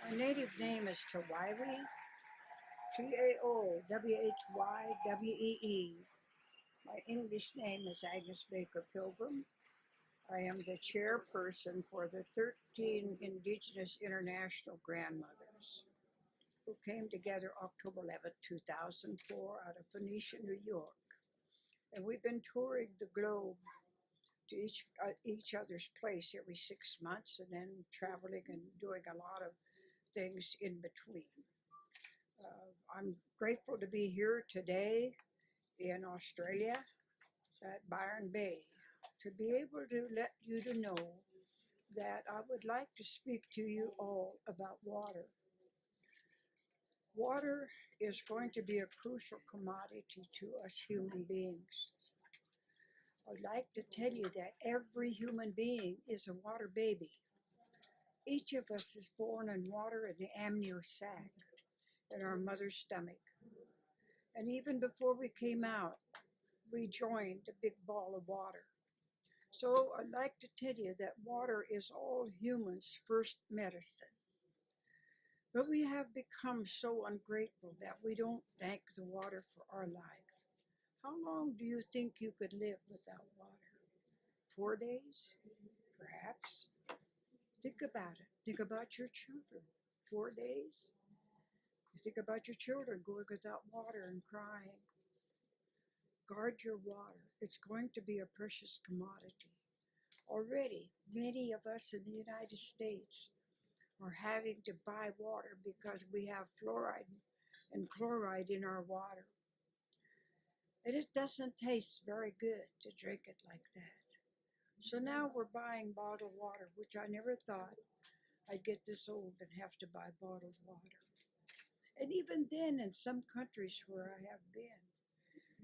My native name is Taowhywee, Taowhywee. My English name is Agnus Pilgrim. I am the chairperson for the 13 Indigenous International Grandmothers who came together October 11, 2004 out of Phoenicia, New York. And we've been touring the globe to each other's place every 6 months and then traveling and doing a lot of things in between. I'm grateful to be here today in Australia at Byron Bay to be able to let you to know that I would like to speak to you all about water. Water is going to be a crucial commodity to us human beings. I'd like to tell you that every human being is a water baby. Each of us is born in water in the amniotic sac in our mother's stomach. And even before we came out, we joined a big ball of water. So I'd like to tell you that water is all humans' first medicine. But we have become so ungrateful that we don't thank the water for our life. How long do you think you could live without water? 4 days? Perhaps. Think about it. Think about your children. 4 days? You think about your children going without water and crying. Guard your water. It's going to be a precious commodity. Already, many of us in the United States are having to buy water because we have fluoride and chloride in our water. And it doesn't taste very good to drink it like that. So now we're buying bottled water, which I never thought I'd get this old and have to buy bottled water. And even then, in some countries where I have been,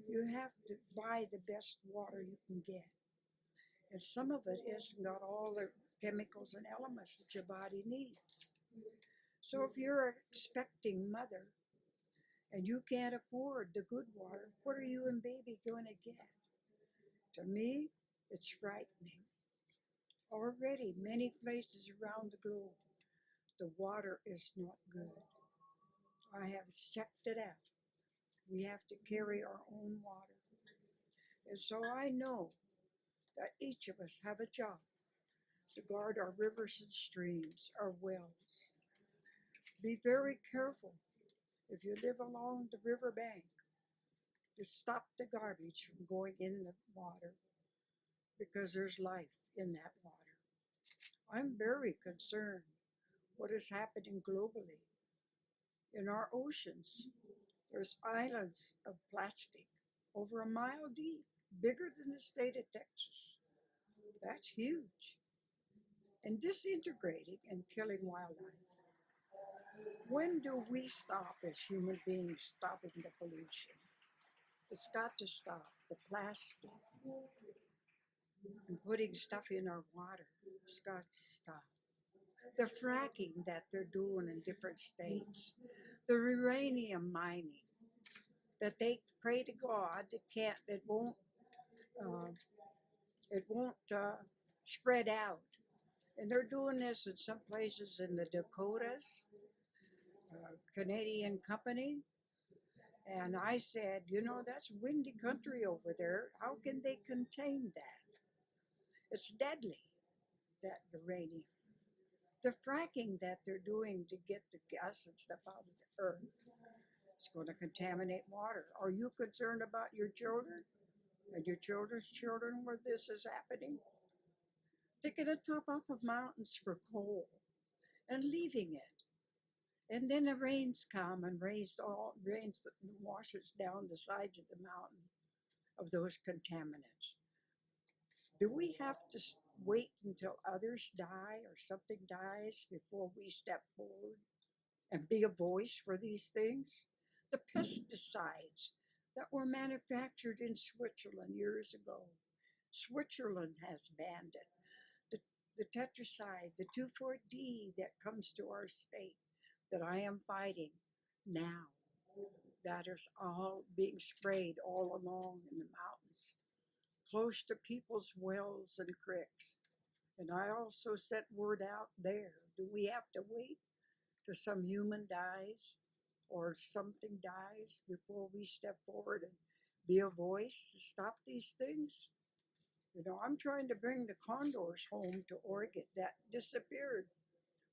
you have to buy the best water you can get. And some of it isn't got all the chemicals and elements that your body needs. So if you're an expecting mother and you can't afford the good water, what are you and baby going to get? To me, it's frightening. Already, many places around the globe, the water is not good. I have checked it out. We have to carry our own water. And so I know that each of us have a job to guard our rivers and streams, our wells. Be very careful if you live along the riverbank to stop the garbage from going in the water because there's life in that water. I'm very concerned what is happening globally. In our oceans, there's islands of plastic over a mile deep, bigger than the state of Texas. That's huge. And disintegrating and killing wildlife. When do we stop as human beings stopping the pollution? It's got to stop. The plastic and putting stuff in our water, it's got to stop. The fracking that they're doing in different states, the uranium mining, that they pray to God it won't spread out. And they're doing this in some places in the Dakotas, Canadian company. And I said, that's windy country over there. How can they contain that? It's deadly, that uranium. The fracking that they're doing to get the gas and stuff out of the earth, it's going to contaminate water. Are you concerned about your children and your children's children where this is happening? Picking the top off of mountains for coal and leaving it. And then the rains come and rains washes down the sides of the mountain of those contaminants. Do we have to wait until others die or something dies before we step forward and be a voice for these things? The pesticides that were manufactured in Switzerland years ago. Switzerland has banned it. The tetracide, the 2,4-D that comes to our state that I am fighting now, that is all being sprayed all along in the mountains, close to people's wells and creeks. And I also sent word out there. Do we have to wait till some human dies or something dies before we step forward and be a voice to stop these things? You know, I'm trying to bring the condors home to Oregon that disappeared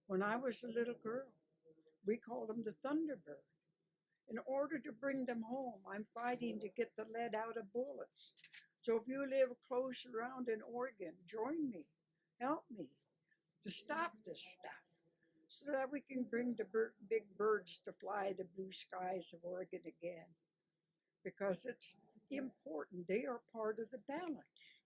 when I was a little girl. We called them the Thunderbird. In order to bring them home, I'm fighting to get the lead out of bullets. So if you live close around in Oregon, join me, help me to stop this stuff so that we can bring the big birds to fly the blue skies of Oregon again. Because it's important. They are part of the balance.